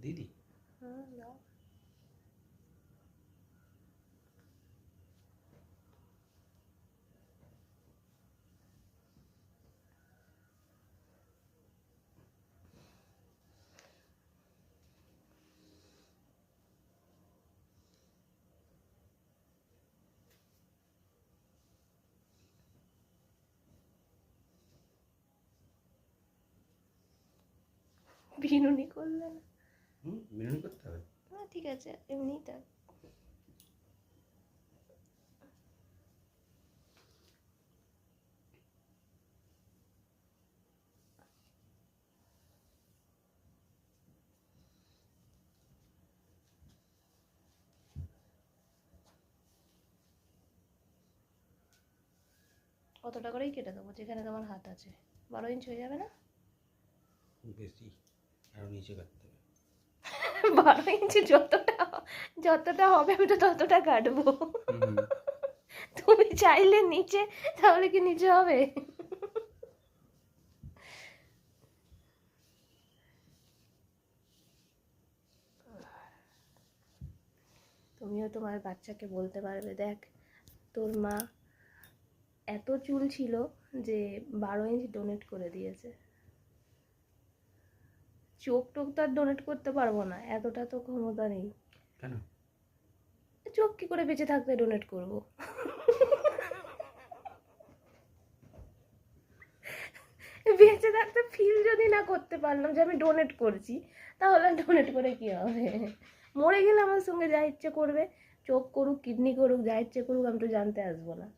দিদি দাও। বিনুনি করলে না? বিনুনি করতে হবে? হ্যাঁ ঠিক আছে, এমনিই থাক। কতটা করেই কেটে দেবো, যেখানে তোমার হাত আছে। 12 ইঞ্চ হয়ে যাবে না? বেশি, আরো নিচে কাটতে হবে। 12 ইঞ্চি যতটা হবে আমি তো ততটা কাটবো। তুমি চাইলে নিচে, তাহলে কি নিচে হবে? তুমিও তোমার বাচ্চাকে বলতে পারবে, দেখ তোর মা এত চুল ছিল যে 12 ইঞ্চ ডোনেট করে দিয়েছে। চোখ টোক তো আর ডোনেট করতে পারবো না, এতটা তো ক্ষমতা নেই। কেন? চোখ কি করে বেঁচে থাকতে ডোনেট করব? বেঁচে থাকতে ফিল যদি না করতে পারলাম যে আমি ডোনেট করছি, তাহলে ডোনেট করে কি হবে? মরে গেলে আমার সঙ্গে যা ইচ্ছে করবে, চোখ করুক কিডনি করুক যা ইচ্ছে করুক, আমি তো জানতে আসবো না।